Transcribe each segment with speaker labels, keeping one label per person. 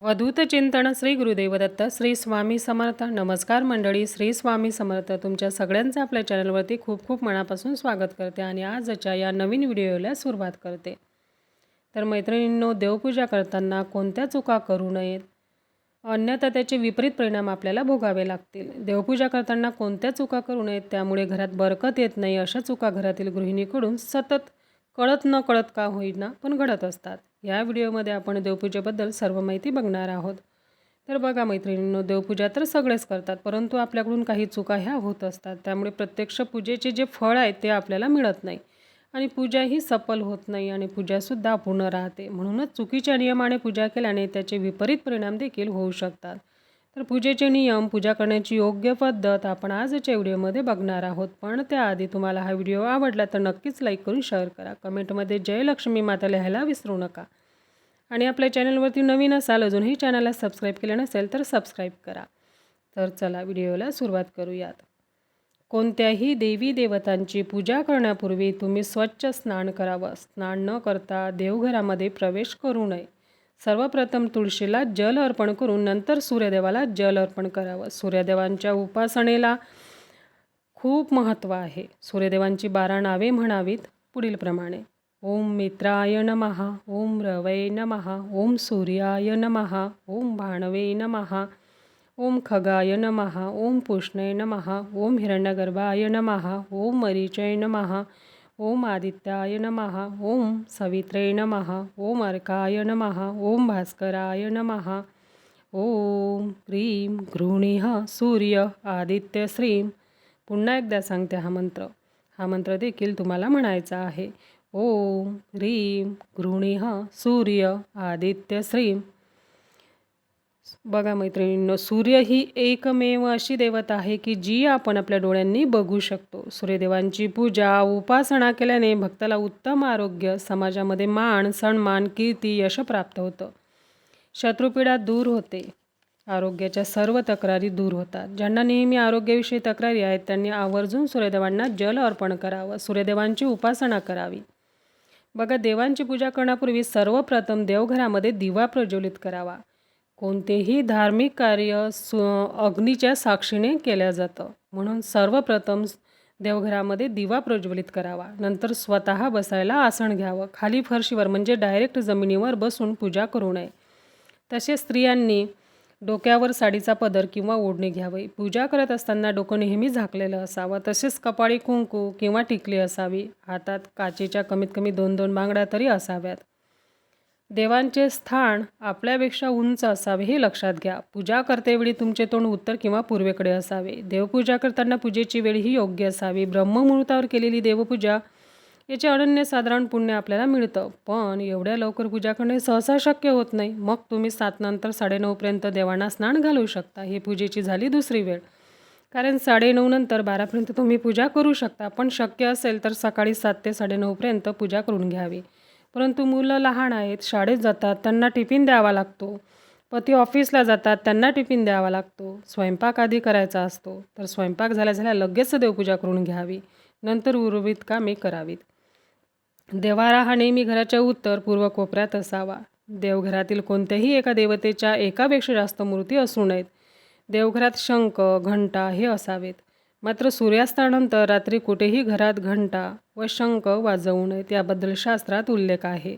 Speaker 1: अवधूत चिंतन श्री गुरुदेव दत्त श्री स्वामी समर्थ. नमस्कार मंडळी, श्री स्वामी समर्थ. तुमच्या सगळ्यांचं आपल्या चॅनलवरती खूप खूप मनापासून स्वागत करते आणि आजच्या या नवीन व्हिडिओला सुरुवात करते. तर मैत्रिणींनो, देवपूजा करताना कोणत्या चुका करू नयेत, अन्यथा त्याचे विपरीत परिणाम आपल्याला भोगावे लागतील. देवपूजा करताना कोणत्या चुका करू नयेत, त्यामुळे घरात बरकत येत नाही, अशा चुका घरातील गृहिणीकडून सतत कळत न कळत का होईना पण घडत असतात. या व्हिडिओमध्ये आपण देवपूजेबद्दल सर्व माहिती बघणार आहोत. तर बघा मैत्रिणींनो, देवपूजा तर सगळेच करतात, परंतु आपल्याकडून काही चुका ह्या होत असतात. त्यामुळे प्रत्यक्ष पूजेचे जे फळ आहे ते आपल्याला मिळत नाही आणि पूजाही सफल होत नाही आणि पूजासुद्धा अपूर्ण राहते. म्हणूनच चुकीच्या नियमाने पूजा केल्याने त्याचे विपरीत परिणाम देखील होऊ शकतात. तर पूजेचे नियम, पूजा करण्याची योग्य पद्धत आपण आजच्या व्हिडिओमध्ये बघणार आहोत. पण त्याआधी तुम्हाला हा व्हिडिओ आवडला तर नक्कीच लाईक करून शेअर करा. कमेंटमध्ये जय लक्ष्मी माता लिहायला विसरू नका. आणि आपल्या चॅनलवरती नवीन असाल, अजूनही चॅनलला सबस्क्राईब केलं नसेल तर सबस्क्राईब करा. तर चला व्हिडिओला सुरुवात करूयात. कोणत्याही देवी देवतांची पूजा करण्यापूर्वी तुम्ही स्वच्छ स्नान करावं. स्नान न करता देवघरामध्ये प्रवेश करू नये. सर्वप्रथम तुळशीला जल अर्पण करून नंतर सूर्यदेवाला जल अर्पण करावं. सूर्यदेवांच्या उपासनेला खूप महत्त्व आहे. सूर्यदेवांची 12 नावे म्हणावीत पुढील प्रमाणे: ओम मित्राय नमः, ओम रवये नमः, ओम सूर्याय नमः, ओम भाणवे नमः, ओम खगाय नमः, ओम पुष्णे नमः, ओम हिरण्यगर्भाय नमः, ओम मरीचय नमः, ओम आदित्याय नमः, ओम सवित्रे नमः, ओम अर्काय नमः, ओम भास्कराय नमः, ओम ह्रीं गृणीः सूर्य आदित्य श्रीं. पुन्हा एकदा सांगते हा मंत्र. हा मंत्र देखील तुम्हाला म्हणायचा आहे. ओम ह्रीं गृणीः सूर्य आदित्य श्रीं. बघा मैत्रिणींनो, सूर्य ही एकमेव अशी देवता आहे की जी आपण आपल्या डोळ्यांनी बघू शकतो. सूर्यदेवांची पूजा, उपासना केल्याने भक्ताला उत्तम आरोग्य, समाजामध्ये मान, सन्मान, कीर्ती, यश प्राप्त होतं. शत्रुपीडा दूर होते. आरोग्याच्या सर्व तक्रारी दूर होतात. ज्यांना नेहमी आरोग्याविषयी तक्रारी आहेत त्यांनी आवर्जून सूर्यदेवांना जल अर्पण करावं. सूर्यदेवांची उपासना करावी. बघा, देवांची पूजा करण्यापूर्वी सर्वप्रथम देवघरामध्ये दिवा प्रज्वलित करावा. कोणतेही धार्मिक कार्य अग्नीच्या साक्षीने केलं जातं, म्हणून सर्वप्रथम देवघरामध्ये दिवा प्रज्वलित करावा. नंतर स्वतः बसायला आसन घ्यावं. खाली फरशीवर म्हणजे डायरेक्ट जमिनीवर बसून पूजा करू नये. तसेच स्त्रियांनी डोक्यावर साडीचा पदर किंवा ओढणी घ्यावी. पूजा करत असताना डोकं नेहमी झाकलेलं असावं. तसेच कपाळी कुंकू किंवा टिकली असावी. हातात काचेच्या कमीत कमी 2-2 बांगड्या तरी असाव्यात. देवांचे स्थान आपल्यापेक्षा उंच असावे हे लक्षात घ्या. पूजा करतेवेळी तुमचे तोंड उत्तर किंवा पूर्वेकडे असावे. देवपूजा करताना पूजेची वेळ ही योग्य असावी. ब्रह्ममुहूर्तावर केलेली देवपूजा याचे अनन्यसाधारण पुण्य आपल्याला मिळतं. पण एवढ्या लवकर पूजा करणे सहसा शक्य होत नाही. मग तुम्ही 7 नंतर 9:30 देवांना स्नान घालू शकता. ही पूजेची झाली दुसरी वेळ. कारण 9:30 नंतर 12 तुम्ही पूजा करू शकता. पण शक्य असेल तर सकाळी 7 ते 9:30 पूजा करून घ्यावी. परंतु मुलं लहान आहेत, शाळेत जातात, त्यांना टिफिन द्यावा लागतो. पती ऑफिसला जातात, त्यांना टिफिन द्यावा लागतो. स्वयंपाक आधी करायचा असतो. तर स्वयंपाक झाल्या लगेच देवपूजा करून घ्यावी. नंतर उर्वरित कामे करावीत. देव्हारा हा नेहमी घराच्या उत्तर पूर्व कोपऱ्यात असावा. देवघरातील कोणत्याही एका देवतेच्या एकापेक्षा जास्त मूर्ती असू नयेत. देवघरात शंख, घंटा हे असावेत. मात्र सूर्यास्तानंतर रात्री कुठेही घरात घंटा व शंख वाजवू नयेत, याबद्दल शास्त्रात उल्लेख आहे.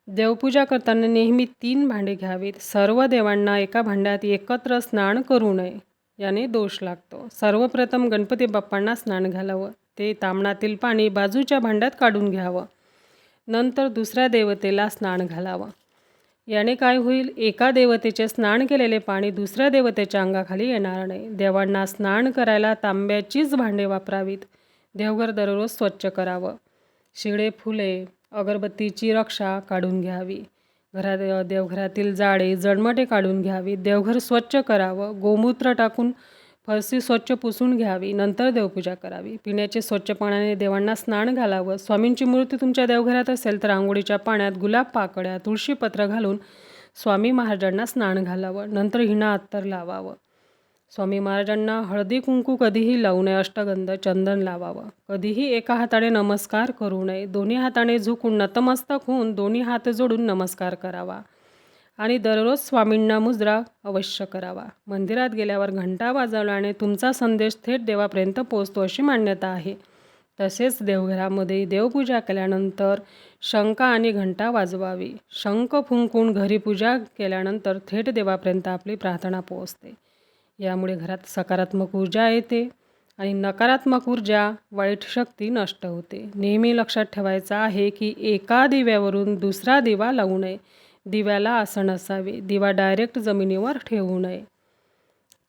Speaker 1: देवपूजा करताना नेहमी 3 भांडे घ्यावीत. सर्व देवांना एका भांड्यात एकत्र स्नान करू नये, याने दोष लागतो. सर्वप्रथम गणपती बाप्पांना स्नान घालावं. ते तामणातील पाणी बाजूच्या भांड्यात काढून घ्यावं. नंतर दुसऱ्या देवतेला स्नान घालावं. याने काय होईल, एका देवतेचे स्नान केलेले पाणी दुसऱ्या देवतेच्या अंगाखाली येणार नाही. देवांना स्नान करायला तांब्याचीच भांडे वापरावीत. देवघर दररोज स्वच्छ करावं. शिळे, फुले, अगरबत्तीची रक्षा काढून घ्यावी. देवघरातील जाळे, जडमटे काढून घ्यावी. देवघर स्वच्छ करावं. गोमूत्र टाकून फरशी स्वच्छ पुसून घ्यावी. नंतर देवपूजा करावी. पिण्याचे स्वच्छ पाण्याने देवांना स्नान घालावं. स्वामींची मूर्ती तुमच्या देवघरात असेल तर आंघोळीच्या पाण्यात गुलाब पाकळ्या, तुळशीपत्र घालून स्वामी महाराजांना स्नान घालावं. नंतर हिना अत्तर लावावं. स्वामी महाराजांना हळदी कुंकू कधीही लावू नये. अष्टगंध, चंदन लावावं. कधीही एका हाताने नमस्कार करू नये. दोन्ही हाताने झुकून नतमस्तक होऊन दोन्ही हात जोडून नमस्कार करावा. आणि दररोज स्वामींना मुजरा अवश्य करावा. मंदिरात गेल्यावर घंटा वाजवल्याने तुमचा संदेश थेट देवापर्यंत पोहोचतो अशी मान्यता आहे. तसेच देवघरामध्ये देवपूजा केल्यानंतर शंख आणि घंटा वाजवावी. शंख फुंकून घरी पूजा केल्यानंतर थेट देवापर्यंत आपली प्रार्थना पोहोचते. यामुळे घरात सकारात्मक ऊर्जा येते आणि नकारात्मक ऊर्जा, वाईट शक्ती नष्ट होते. नेहमी लक्षात ठेवायचं आहे की एका दिव्यावरून दुसरा दिवा लावू नये. दिव्याला आसन असावे. दिवा डायरेक्ट जमिनीवर ठेवू नये.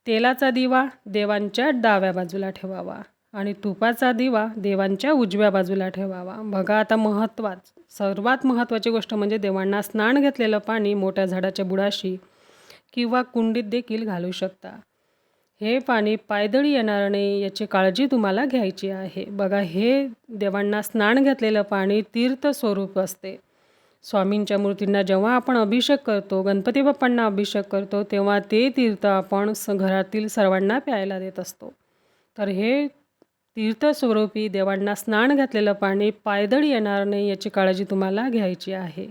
Speaker 1: तेलाचा दिवा देवांच्या डाव्या बाजूला ठेवावा आणि तुपाचा दिवा देवांच्या उजव्या बाजूला ठेवावा. बघा आता सर्वात महत्त्वाची गोष्ट म्हणजे देवांना स्नान घेतलेलं पाणी मोठ्या झाडाच्या बुडाशी किंवा कुंडीत देखील घालू शकता. हे पाणी पायदळी येणार नाही याची काळजी तुम्हाला घ्यायची आहे. बघा, हे देवांना स्नान घातलेलं पाणी तीर्थ स्वरूप असते. स्वामींच्या मूर्तींना जेव्हा आपण अभिषेक करतो, गणपती बाप्पांना अभिषेक करतो, तेव्हा ते तीर्थ आपण घरातील सर्वांना प्यायला देत असतो. तर हे तीर्थस्वरूपी देवांना स्नान घातलेलं पाणी पायदळी येणार नाही याची काळजी तुम्हाला घ्यायची आहे.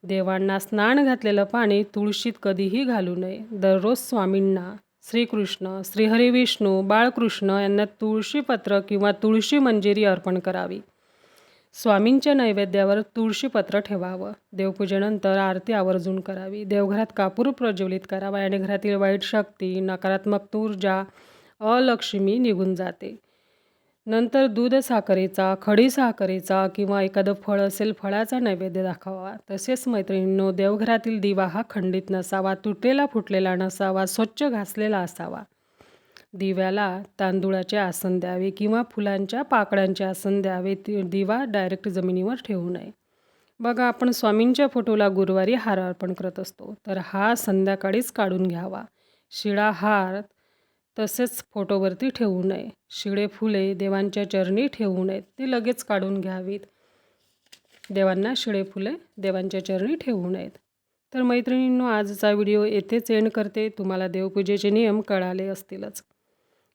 Speaker 1: देवांना स्नान घातलेलं पाणी तुळशीत कधीही घालू नये. दररोज स्वामींना श्रीकृष्ण, श्रीहरी विष्णू, बाळकृष्ण यांना तुळशीपत्र किंवा तुळशी मंजिरी अर्पण करावी. स्वामींच्या नैवेद्यावर तुळशीपत्र ठेवावं. देवपूजेनंतर आरती आवर्जून करावी. देवघरात कापूर प्रज्वलित करावा आणि घरातील वाईट शक्ती, नकारात्मक ऊर्जा, अलक्ष्मी निघून जाते. नंतर दूध साखरेचा, खडी साखरेचा किंवा एखादं फळ असेल फळाचा नैवेद्य दाखवावा. तसेच मैत्रिणींनो, देवघरातील दिवा हा खंडित नसावा, तुटलेला फुटलेला नसावा, स्वच्छ घासलेला असावा. दिव्याला तांदूळाचे आसन द्यावे किंवा फुलांच्या पाकळ्यांचे आसन द्यावे. दिवा डायरेक्ट जमिनीवर ठेवू नये. बघा, आपण स्वामींच्या फोटोला गुरुवारी हार अर्पण करत असतो, तर हा संध्याकाळीच काढून घ्यावा. शिळा हार तसेच फोटोवरती ठेवू नये. शिळे फुले देवांच्या चरणी ठेवू नयेत, ते लगेच काढून घ्यावीत. देवांना शिळे फुले देवांच्या चरणी ठेवू नयेत. तर मैत्रिणींनो, आजचा व्हिडिओ येथेच एंड करते. तुम्हाला देवपूजेचे नियम कळाले असतीलच.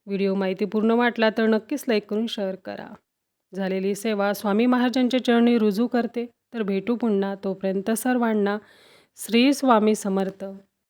Speaker 1: व्हिडिओ माहितीपूर्ण वाटला तर नक्कीच लाईक करून शेअर करा. झालेली सेवा स्वामी महाराजांच्या चरणी रुजू करते. तर भेटू पुन्हा. तोपर्यंत सर्वांना श्री स्वामी समर्थ.